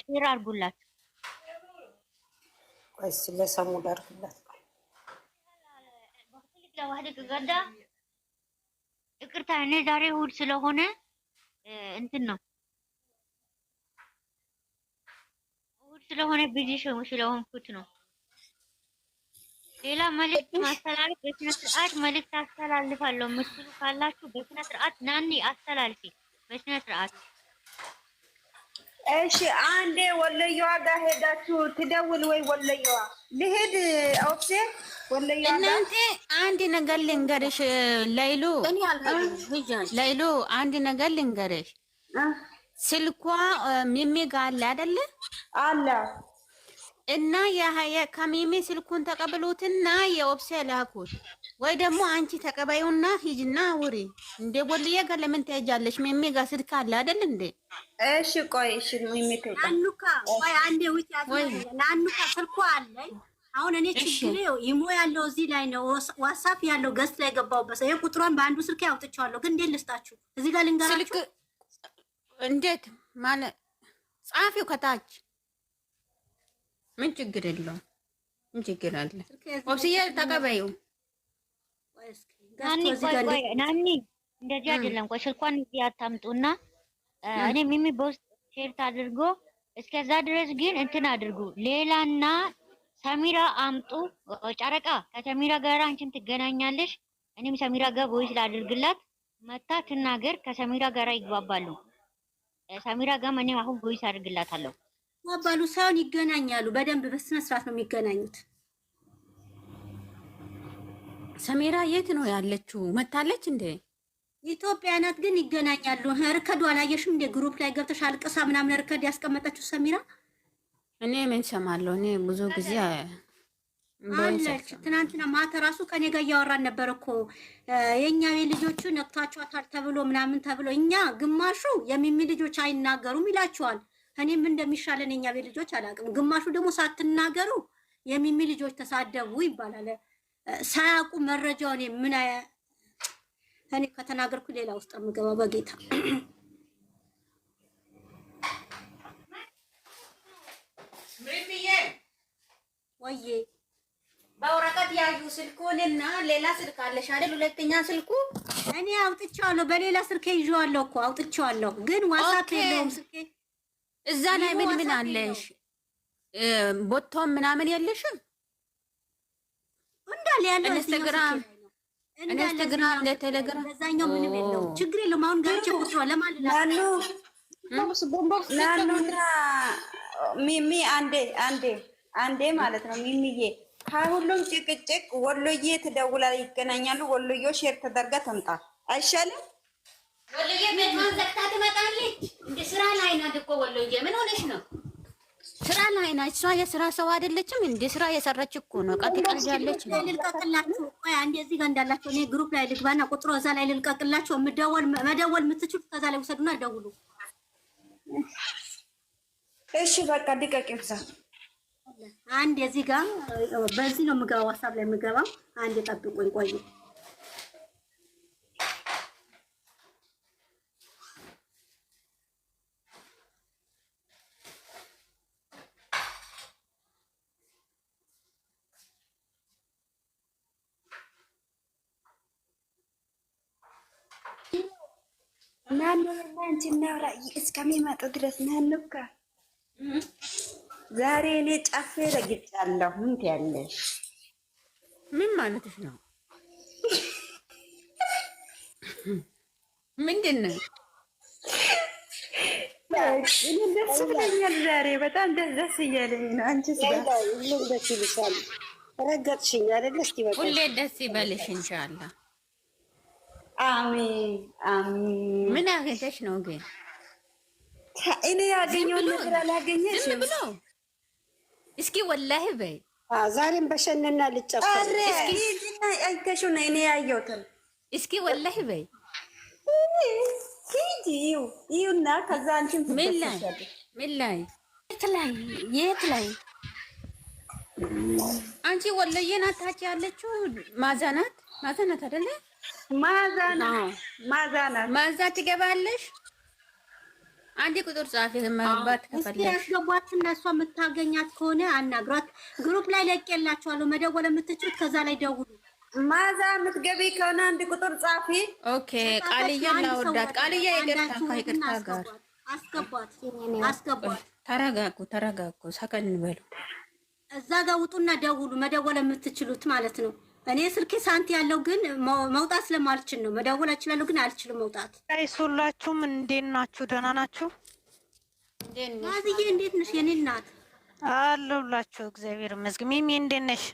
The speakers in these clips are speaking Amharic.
ሼር አድርጉላት። ወይስ ለሰሙ ዳርኩላት ለዋህድ ገዳ ይቅርታ፣ እኔ ዛሬ እሑድ ስለሆነ እንትን ነው እሑድ ስለሆነ ቢዚ ስለሆንኩት ነው። ሌላ መልእክት ማስተላለፍ በስነ ስርዓት መልእክት አስተላልፋለሁ የምትሉ ካላችሁ በስነ ስርዓት ናኒ አስተላልፊ በስነ ስርዓት። እሺ አንዴ ወለየዋ ጋር ሄዳችሁ ትደውል ወይ ወለየዋ ልሄድ ኦክሴ ወለየዋ እናንተ አንድ ነገር ልንገርሽ ላይሉ አንድ ነገር ልንገርሽ። ስልኳ ሚሚ ጋር አለ አይደለ? አለ እና ከሚሚ ስልኩን ተቀብሉትና የኦብሴ ላኩት ወይ ደግሞ አንቺ ተቀባዩና ሂጅና ውሪ። እንደ ወልዬ ጋር ለምን ትሄጃለሽ? ሚሚ ጋር ስልክ አለ አይደል እንዴ? እሺ ቆይ እሺ ሚሚ ናኑካ ወይ አንዴ ውጭ ናኑካ ስልኩ አለኝ። አሁን እኔ ችግሬ ኢሞ ያለው እዚህ ላይ ነው፣ ዋትስአፕ ያለው ገስት ላይ ገባውበት። ይሄ ቁጥሯን በአንዱ ስልክ ያውጥቻለሁ፣ ግን እንዴት ልስጣችሁ? እዚህ ጋር ልንገራችሁ። ስልክ እንዴት ማለት ጻፊው ከታች ምን ችግር የለውም። ምን ችግር አለ? ኦብስዬ ተቀበዩ። ናኒ እንደዚህ አይደለም። ቆይ ስልኳን እዚህ አታምጡና እኔ ሚሚ በውስጥ ሼር ታድርጎ። እስከዛ ድረስ ግን እንትን አድርጉ። ሌላና ሰሚራ አምጡ። ጨረቃ ከሰሚራ ጋር አንቺም ትገናኛለሽ። እኔም ሰሚራ ጋር ቮይስ ላድርግላት መታ ትናገር። ከሰሚራ ጋር ይግባባሉ። ሰሚራ ጋር እኔ አሁን ቮይስ አድርግላታለሁ። ይግባባሉ ሳይሆን ይገናኛሉ። በደንብ በስነ ስርዓት ነው የሚገናኙት። ሰሚራ የት ነው ያለችው? መታለች እንዴ? ኢትዮጵያ ናት፣ ግን ይገናኛሉ። ርከዱ አላየሽም እንዴ? ግሩፕ ላይ ገብተሽ አልቅሳ ምናምን ርከድ ያስቀመጠችው ሰሚራ። እኔ ምን ሰማለሁ? እኔ ብዙ ጊዜ አለች። ትናንትና ማታ ራሱ ከኔ ጋር እያወራን ነበር እኮ የኛ ልጆቹ ነቅቷቸዋታል ተብሎ ምናምን ተብሎ። እኛ ግማሹ የሚሚ ልጆች አይናገሩም ይላቸዋል። እኔም እንደሚሻለን የኛ ቤት ልጆች አላውቅም። ግማሹ ደግሞ ሳትናገሩ የሚሚ ልጆች ተሳደቡ ይባላል። ሳያውቁ መረጃውን ምን እኔ ከተናገርኩ ሌላ ውስጥ የምገባው በጌታ ወይዬ በወረቀት ያዩ ስልኩንና ሌላ ስልክ አለሽ አይደል? ሁለተኛ ስልኩ እኔ አውጥቼዋለሁ። በሌላ ስልኬ ይዤዋለሁ እኮ አውጥቼዋለሁ፣ ግን ዋትስአፕ የለውም ስልኬ። እዛ ላይ ምን አለሽ? ቦቶም ምናምን የለሽም? እንዳለ ያለው ኢንስታግራም ለቴሌግራም በዛኛው ምንም የለውም። ችግር የለውም። አሁን ጋርቼ ቁጥሯ ለማለት ናኑና ሚሚ አንዴ ማለት ነው። ሚሚዬ ከሁሉም ጭቅጭቅ ወሎዬ ትደውላ ይገናኛሉ። ወሎዬ ሼር ተደርጋ ተምጣ አይሻልም? ወሎዬ ቤቷን ዘግታ ትመጣለች። እንደ ስራ ላይ ናት እኮ ወሎዬ። ምን ሆነሽ ነው? ስራ ላይ ናት። እሷ የስራ ሰው አይደለችም። እንደ ስራ የሰራች እኮ ነው። ቀጥቅጥ ያለች ነው። ልልቀቅላችሁ። ቆይ አንዴ እዚህ ጋር እንዳላችሁ እኔ ግሩፕ ላይ ልግባና ቁጥሩ እዛ ላይ ልልቀቅላችሁ። መደወል የምትችሉ ከዛ ላይ ውሰዱና ደውሉ። እሺ በቃ ድቀቂው። እዛ አንዴ እዚህ ጋር በዚህ ነው የምገባው፣ ዋትስአፕ ላይ የምገባው። አንዴ ጠብቁኝ ቆዩ። ናኑና አንቺ እናውራ እስከሚመጡ ድረስ ናኑካ ዛሬ እኔ ጫፌ ረግጫለሁ። ምን ትያለሽ? ምን ማለትሽ ነው? ምንድን ነው? እኔ ደስ ብለኛል ዛሬ በጣም ደስ እያለኝ ነው። አንቺ ሁሉም ደስ ይልሻል። ረገጥሽኝ አይደል? እስኪ በቃ ሁሌ ደስ ይበልሽ ኢንሻአላህ። አሜን አሜን። ምን አገኘሽ ነው ግን? እኔ ያገኘው ነገር አላገኘሽም? ዝም ብሎ እስኪ ወላሂ በይ። ዛሬም በሸነና ልጨፈር እስኪ አይተሽው ነው እኔ ያየሁትን። እስኪ ወላሂ በይ። ሂጂ ይውና ከዛ አንቺም ምን ላይ የት ላይ አንቺ ወሎዬ ናት ታች ያለችው ማዛናት አይደለ? ማዛናት ማዛ ትገባለሽ። አንድ ቁጥር ጻፊ መግባት እስኪ ያስገቧትና እሷ የምታገኛት ከሆነ አናግሯት። ግሩፕ ላይ ለቄላችኋለሁ መደወል የምትችሉት ከዛ ላይ ደውሉ። ማዛ የምትገቢ ከሆነ አንድ ቁጥር ጻፊ። ኦኬ ቃልዬ ላወዳት ቃልዬ ይቅርታ ጋር አስገቧት። ተረጋጉ ሰከን በሉ። እዛ ጋር ውጡና ደውሉ መደወል የምትችሉት ማለት ነው። እኔ ስልኬ ሳንቲ ያለው ግን መውጣት ስለማልችል ነው። መደወል እችላለሁ ግን አልችልም መውጣት። ሁላችሁም እንዴት ናችሁ? ደህና ናችሁ? ማዝዬ እንዴት ነሽ የኔ እናት? አለሁላችሁ እግዚአብሔር ይመስገን። ሚሚ እንዴት ነሽ?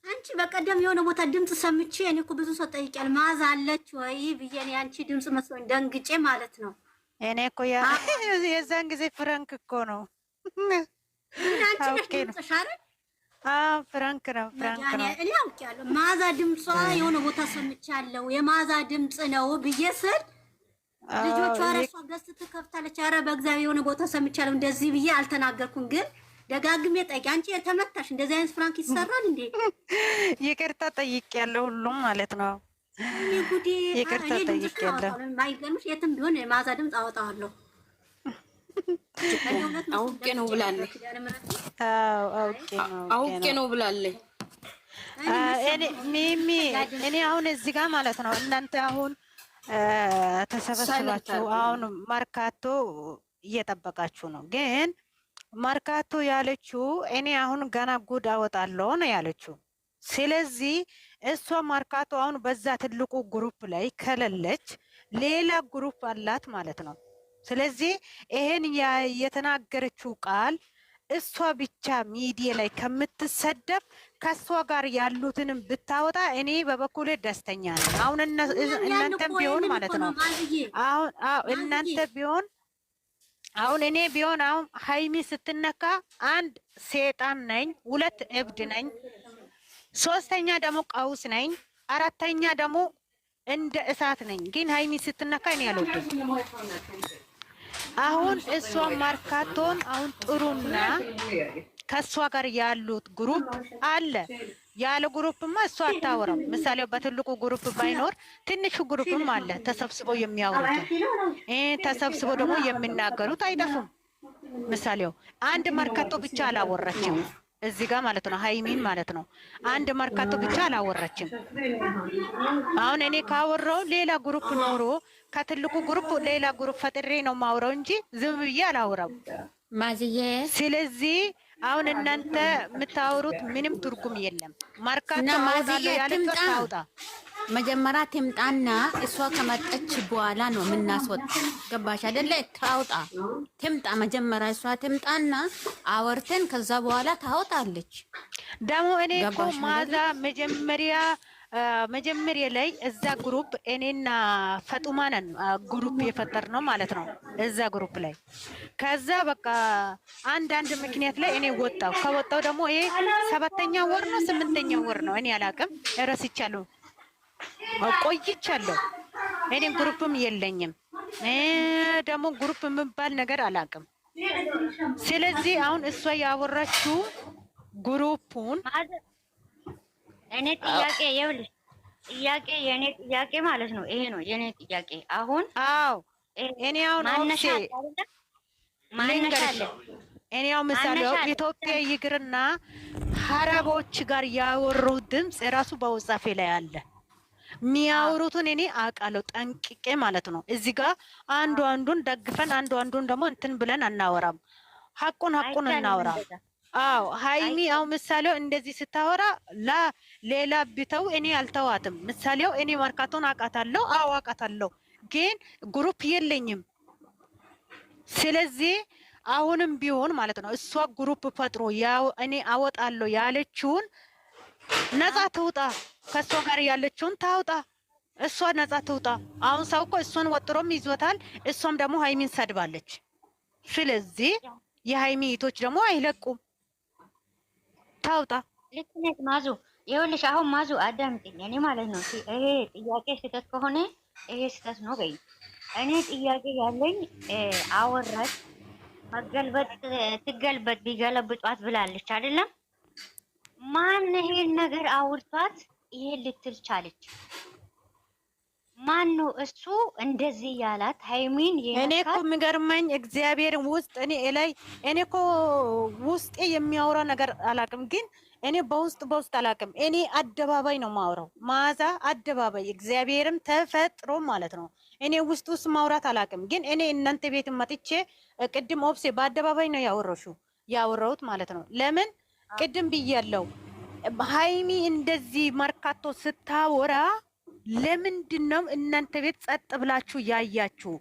አንቺ በቀደም የሆነ ቦታ ድምጽ ሰምቼ እኔ እኮ ብዙ ሰው ጠይቄያል። ማዛ አለች ወይ ብዬ እኔ አንቺ ድምጽ መስሎኝ ደንግጬ ማለት ነው። እኔ እኮ የዛን ጊዜ ፍራንክ እኮ ነው። አንቺ ነሽ ድምጽሽ አይደል? ፍራንክ ነው። እኔ አውቄያለሁ። ማዛ ድምጿ የሆነ ቦታ ሰምቻለሁ። የማዛ ድምጽ ነው ብዬ ስል ልጆቿ እራሷ ገዝት ትከፍታለች። ኧረ በእግዚአብሔር የሆነ ቦታ ሰምቻለሁ እንደዚህ ብዬ አልተናገርኩም ግን ደጋግሜ ጠይቄ አንቺ የተመታሽ እንደዚህ አይነት ፍራንክ ይሰራል እንዴ? ይቅርታ ጠይቄያለሁ ሁሉም ማለት ነው። ጉዴ ይቅርታ ጠይቄያለሁ። ማይገርምሽ የትም ቢሆን የማዛ ድምጽ አወጣዋለሁ። አውቄ ነው ብላለች። አውቄ ነው ብላለች። ሚሚ እኔ አሁን እዚህ ጋር ማለት ነው እናንተ አሁን ተሰበስባችሁ አሁን ማርካቶ እየጠበቃችሁ ነው። ግን ማርካቶ ያለችው እኔ አሁን ገና ጉድ አወጣለሁ ነው ያለችው። ስለዚህ እሷ ማርካቶ አሁን በዛ ትልቁ ግሩፕ ላይ ከሌለች ሌላ ግሩፕ አላት ማለት ነው። ስለዚህ ይሄን የተናገረችው ቃል እሷ ብቻ ሚዲያ ላይ ከምትሰደብ ከሷ ጋር ያሉትንም ብታወጣ እኔ በበኩሌ ደስተኛ ነኝ። አሁን እናንተም ቢሆን ማለት ነው አሁን እናንተ ቢሆን አሁን እኔ ቢሆን አሁን ሃይሚ ስትነካ አንድ ሴጣን ነኝ፣ ሁለት እብድ ነኝ፣ ሶስተኛ ደግሞ ቀውስ ነኝ፣ አራተኛ ደግሞ እንደ እሳት ነኝ። ግን ሃይሚ ስትነካ እኔ አልወድም። አሁን እሷ ማርካቶን አሁን ጥሩና ከሷ ጋር ያሉት ግሩፕ አለ። ያለ ግሩፕማ እሷ አታወራም። ምሳሌው በትልቁ ግሩፕ ባይኖር ትንሹ ግሩፕም አለ ተሰብስበው የሚያወሩት ተሰብስበው ደግሞ የሚናገሩት አይጠፉም። ምሳሌው አንድ ማርካቶ ብቻ አላወራችም እዚህ ጋር ማለት ነው። ሃይሚን ማለት ነው አንድ ማርካቶ ብቻ አላወራችም። አሁን እኔ ካወራው ሌላ ግሩፕ ኖሮ ከትልቁ ግሩፕ ሌላ ግሩፕ ፈጥሬ ነው ማውራው እንጂ ዝም ብዬ አላወራም ማዝዬ። ስለዚህ አሁን እናንተ የምታወሩት ምንም ትርጉም የለም። ማርካቶ ማዝዬ ታውጣ መጀመሪያ ትምጣና እሷ ከመጣች በኋላ ነው የምናስወጣ። ገባሽ አይደለ? ታውጣ ትምጣ መጀመሪያ እሷ ትምጣና አወርተን ከዛ በኋላ ታወጣለች። ደግሞ እኔ እኮ ማዛ መጀመሪያ ላይ እዛ ግሩፕ እኔና ፈጡማ ነን ግሩፕ የፈጠር ነው ማለት ነው። እዛ ግሩፕ ላይ ከዛ በቃ አንዳንድ ምክንያት ላይ እኔ ወጣው። ከወጣው ደግሞ ይሄ 7ኛ ወር ነው 8ኛ ወር ነው እኔ አላቅም፣ እረስቻለሁ፣ ቆይቻለሁ። እኔም ግሩፕም የለኝም ደግሞ ግሩፕ የሚባል ነገር አላቅም። ስለዚህ አሁን እሷ ያወራችው ግሩፑን እኔ ጥያቄ ይኸውልሽ፣ የኔ ጥያቄ ማለት ነው ይሄ ነው የኔ ጥያቄ። አሁን እኔ አሁን እኔ አሁን ምሳሌው ኢትዮጵያ ይግርና ሀረቦች ጋር ያወሩት ድምፅ የራሱ በውጻፌ ላይ አለ። የሚያወሩትን እኔ አውቃለሁ ጠንቅቄ ማለት ነው። እዚህ ጋር አንዱን ደግፈን አንዱን ደግሞ እንትን ብለን አናወራም። ሀቁን እናወራ። ሃይሚ አሁን ምሳሌው እንደዚህ ስታወራ ሌላ ቢተው እኔ አልተዋትም። ምሳሌው እኔ ማርካቶን አውቃታለሁ፣ አውቃታለሁ፣ ግን ግሩፕ የለኝም። ስለዚህ አሁንም ቢሆን ማለት ነው እሷ ግሩፕ ፈጥሮ እኔ አወጣለሁ ያለችውን ነፃ ትውጣ፣ ከእሷ ጋር ያለችውን ታውጣ፣ እሷ ነፃ ትውጣ። አሁን ሰው እኮ እሷን ወጥሮም ይዞታል፣ እሷም ደግሞ ሃይሚን ሰድባለች። ስለዚህ የሃይሚ እህቶች ደግሞ አይለቁም፣ ታውጣ። ልክ ነሽ ማዙ። ይኸውልሽ አሁን ማዙ አዳምጪኝ፣ እኔ ማለት ነው ይሄ ጥያቄ ስህተት ከሆነ ይሄ ስህተት ነው በይ። እኔ ጥያቄ ያለኝ አወራች መገልበጥ ትገልበጥ ቢገለብጧት ብላለች አይደለም? ማን ይሄን ነገር አውርቷት ይሄ ልትል ቻለች? ማነው እሱ እንደዚህ ያላት ሃይሚን እኔ እኮ የሚገርመኝ እግዚአብሔር ውስጥ እኔ እኮ ውስጤ የሚያወራ ነገር አላውቅም፣ ግን እኔ በውስጥ አላውቅም። እኔ አደባባይ ነው ማውራው፣ ማዛ አደባባይ እግዚአብሔርም ተፈጥሮ ማለት ነው። እኔ ውስጥ ማውራት አላውቅም፣ ግን እኔ እናንተ ቤት መጥቼ ቅድም ኦብሴ በአደባባይ ነው ያወራሁት ማለት ነው። ለምን ቅድም ብያለሁ፣ ሃይሚ እንደዚህ መርካቶ ስታወራ ለምንድን ነው እናንተ ቤት ጸጥ ብላችሁ ያያችሁ?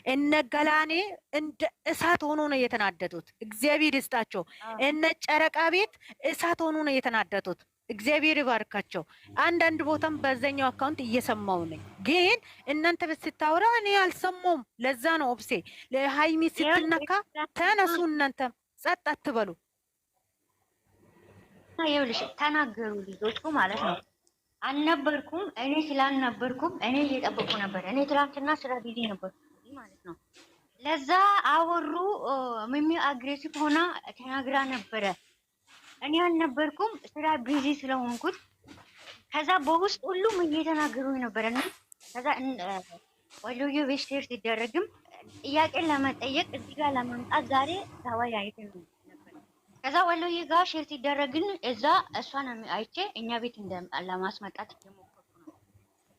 እነ ገላኔ እንደ እሳት ሆኖ ነው የተናደዱት። እግዚአብሔር ይስጣቸው። እነ ጨረቃ ቤት እሳት ሆኖ ነው የተናደዱት። እግዚአብሔር ይባርካቸው። አንዳንድ ቦታም በዛኛው አካውንት እየሰማው ነኝ፣ ግን እናንተ ቤት ስታወራ እኔ አልሰማውም። ለዛ ነው ኦብሴ ለሃይሚ ስትነካ ተነሱ፣ እናንተ ጸጥ አትበሉ። ይኸውልሽ ተናገሩ ልጆቹ ማለት ነው። አልነበርኩም እኔ ስላልነበርኩም እኔ እየጠበቁ ነበር። እኔ ትላንትና ስራ ቢዚ ነበርኩ ማለት ነው። ለዛ አወሩ። ሚሚ አግሬሲቭ ሆና ተናግራ ነበረ። እኔ አልነበርኩም ስራ ቢዚ ስለሆንኩት። ከዛ በውስጥ ሁሉም እየተናገሩ ነበር እና ከዛ ወሎዬ ቤስቴር ሲደረግም ጥያቄን ለመጠየቅ እዚህ ጋር ለመምጣት ዛሬ ተወያይተን ነበር። ከዛ ወሎዬ ጋር ሼር ሲደረግን እዛ እሷን አይቼ እኛ ቤት ለማስመጣት እየሞከርኩ ነው።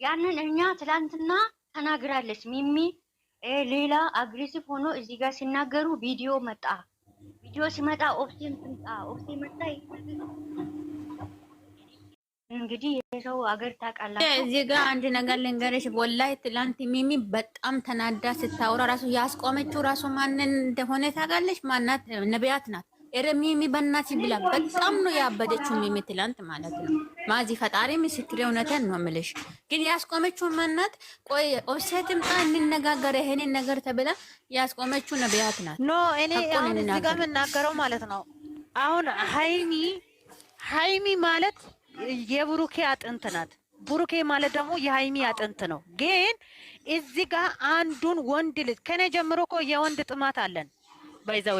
ያንን እኛ ትላንትና ተናግራለች ሚሚ። ሌላ አግሬሲቭ ሆኖ እዚህ ጋር ሲናገሩ ቪዲዮ መጣ። ቪዲዮ ሲመጣ ኦፕሴ መጣ። እንግዲህ የሰው አገር ታውቃላችሁ። እዚህ ጋር አንድ ነገር ልንገርሽ፣ ወላሂ ትላንት ሚሚ በጣም ተናዳ ስታወራ ራሱ ያስቆመችው ራሱ ማንን እንደሆነ ታውቃለች? ማናት? ነቢያት ናት። ኧረ ሚሚ በእናትሽ ብላ በጣም ነው ያበደችው ሚሚ ትላንት ማለት ነው። ማዚ ፈጣሪ ምስክሬ እውነቴን ነው የምልሽ። ግን ያስቆመችው ማናት? ቆይ ኦፍሴት ምጣ እንነጋገር ይሄንን ነገር ተብላ ያስቆመችው ነቢያት ናት። ኖ እኔ አሁን እዚህ ጋር የምናገረው ማለት ነው አሁን ሃይሚ ማለት የብሩኬ አጥንት ናት። ብሩኬ ማለት ደግሞ የሃይሚ አጥንት ነው። ግን እዚህ ጋር አንዱን ወንድ ልጅ ከኔ ጀምሮ እኮ የወንድ ጥማት አለን ባይዘው